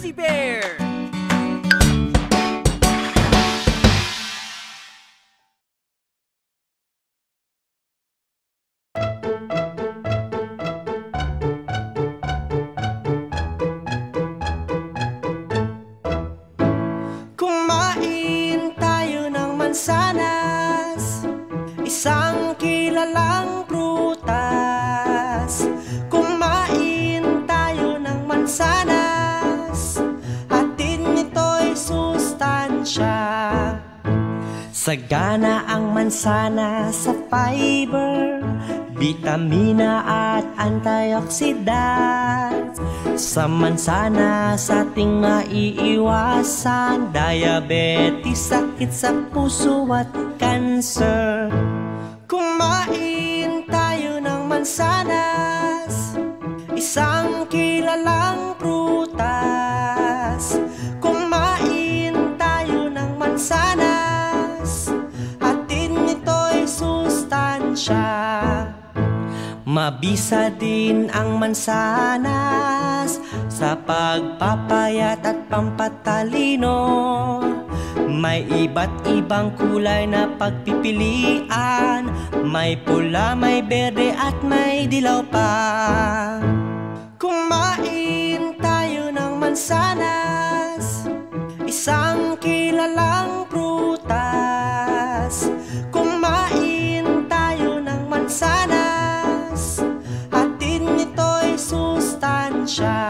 Fuzzy Bear! Kumain tayo ng mansanas, isang kilalang prutas. Kumain tayo ng mansanas, hatid nito'y sustansya. Sagana ang mansana sa fiber, bitamina at antioxidants. Sa mansana sa ating maiiwasan diabetes, sakit sa puso at cancer. Kumain tayo ng mansanas, isang kilalang prutas. Kumain tayo ng mansanas, hatid nito'y sustansya. Mabisa din ang mansanas sa pagpapayat at pampatalino. May iba't ibang kulay na pagpipilian, may pula, may berde at may dilaw pa. Kumain tayo ng mansanas, isang kilalang prutas. Kumain tayo ng mansanas, hatid nito'y sustansya.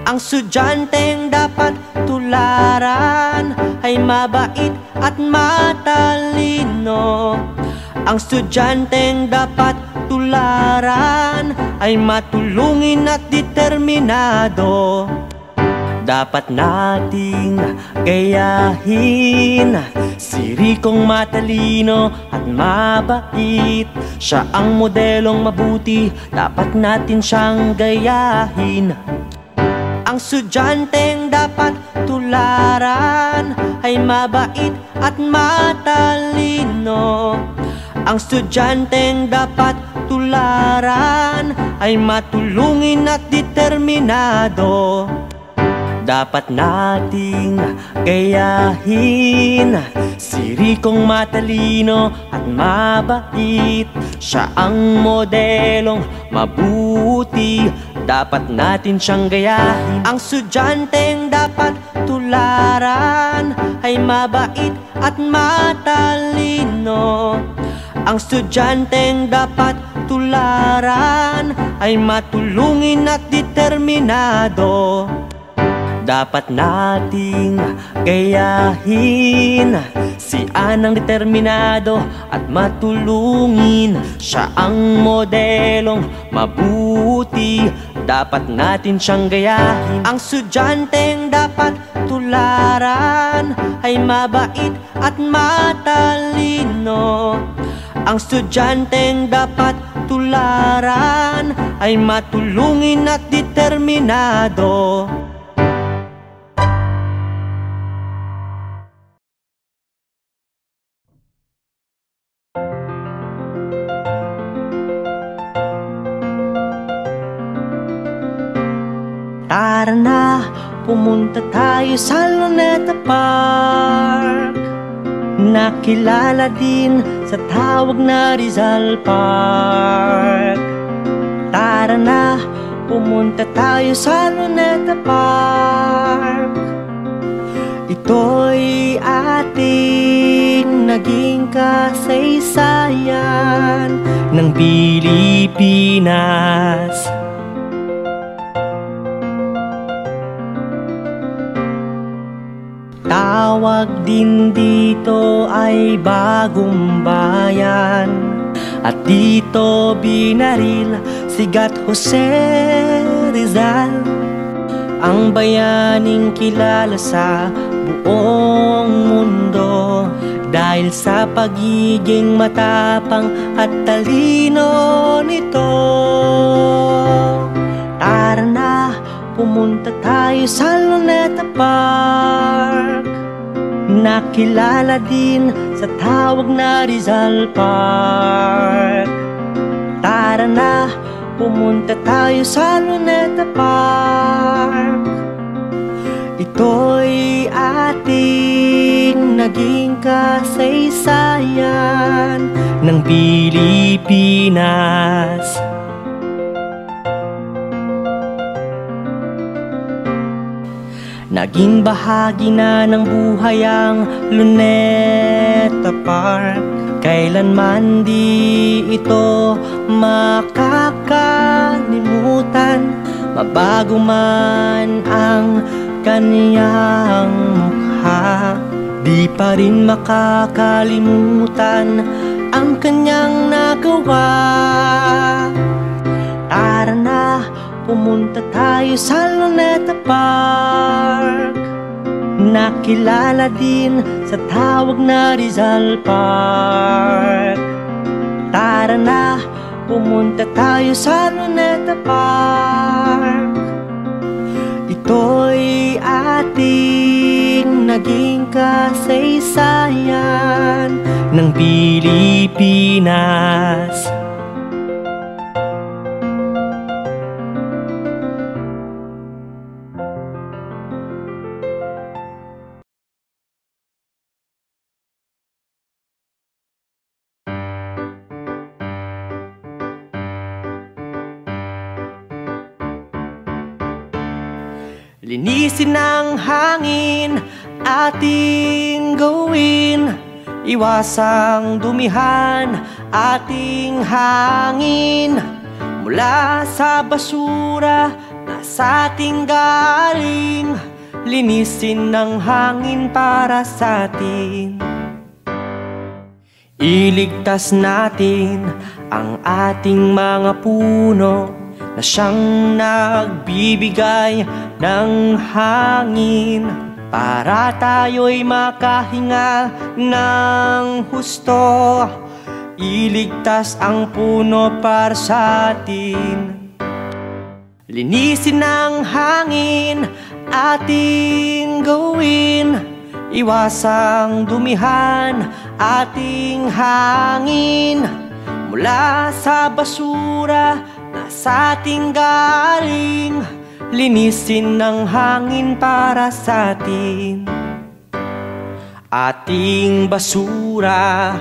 Ang estudyanteng dapat tularan ay mabait at matalino. Ang estudyanteng dapat tularan ay matulungin at determinado. Dapat nating gayahin si Ricong matalino at mabait. Siya ang modelong mabuti, dapat natin siyang gayahin. Ang estudyanteng dapat tularan ay mabait at matalino. Ang estudyanteng dapat tularan ay matulungin at determinado. Dapat nating gayahin si Ricong matalino at mabait. Siya ang modelong mabuti, dapat natin siyang gayahin. Ang estudyanteng dapat tularan ay mabait at matalino. Ang estudyanteng dapat tularan ay matulungin at determinado. Dapat nating gayahin si Anang determinado at matulungin. Siya ang modelong mabuti, dapat natin siyang gayahin. Ang estudyanteng dapat tularan ay mabait at matalino. Ang estudyanteng dapat tularan ay matulungin at determinado. Tara na, pumunta tayo sa Luneta Park, nakilala din sa tawag na Rizal Park. Tara na, pumunta tayo sa Luneta Park. Ito'y ating naging kasaysayan ng Pilipinas. Tawag din dito ay Bagong Bayan, at dito binaril si Gat Jose Rizal, ang bayaning kilala sa buong mundo dahil sa pagiging matapang at talino nito. Tara na, pumunta tayo sa Luneta Park, nakilala din sa tawag na Rizal Park. Tara na, pumunta tayo sa Luneta Park. Ito'y ating naging kasaysayan ng Pilipinas. Naging bahagi na ng buhay ang Luneta Park. Kailanman di ito makakalimutan, mabago man ang kaniyang mukha. Di pa rin makakalimutan ang kanyang nagawa. Tara na, pumunta tayo sa Luneta Park. Nakilala din sa tawag na Rizal Park. Tara na, pumunta tayo sa Luneta Park. Ito'y ating naging kasaysayan ng Pilipinas. Linisin ang hangin ating gawin, iwasang dumihan ating hangin mula sa basura na sa ating galing. Linisin ang hangin para sa atin. Iligtas natin ang ating mga puno na siyang nagbibigay ng hangin para tayo'y makahinga ng husto. Iligtas ang puno para sa atin. Linisin ang hangin ating gawin, iwasang dumihan ating hangin mula sa basura na sa ating galing. Linisin ang hangin para sa atin. Ating basura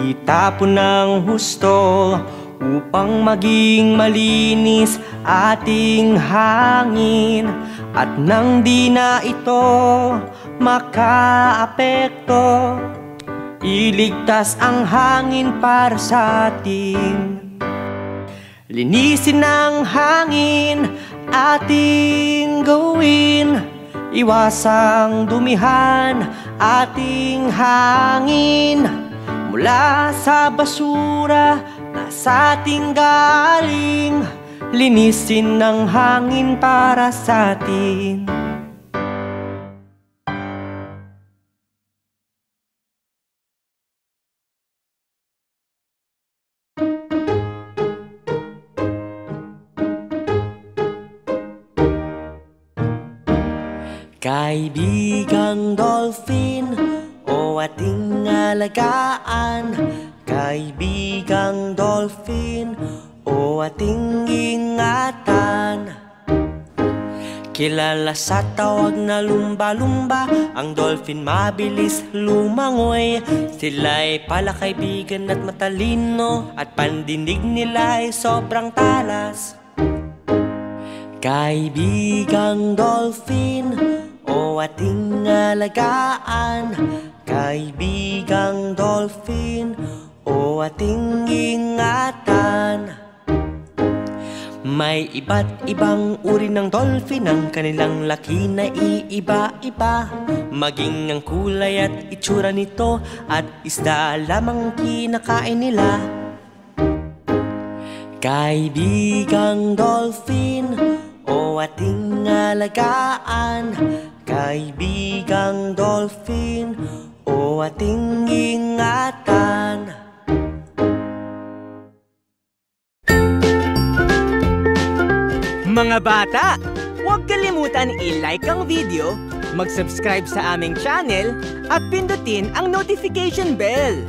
itapon ng husto upang maging malinis ating hangin, at nang di na ito makaapekto, iligtas ang hangin para sa atin. Linisin ang hangin ating gawin, iwasang dumihan ating hangin mula sa basura na sa ating galing. Linisin ang hangin para sa atin. Kaibigang dolphin, o ating alagaan. Kaibigang dolphin, o ating ingatan. Kilala sa tawag na lumba-lumba, ang dolphin mabilis lumangoy. Sila'y palakaibigan at matalino, at pandinig nila'y sobrang talas. Kaibigang dolphin, o ating alagaan. Kaibigang dolphin, o ating ingatan. May iba't ibang uri ng dolphin, ang kanilang laki na iiba-iba. Maging ang kulay at itsura nito, at isda lamang kinakain nila. Kaibigang dolphin, o ating alagaan. Kaibigang dolphin, o ating ingatan. Mga bata, huwag kalimutan i-like ang video mag-subscribe sa aming channel at pindutin ang notification bell.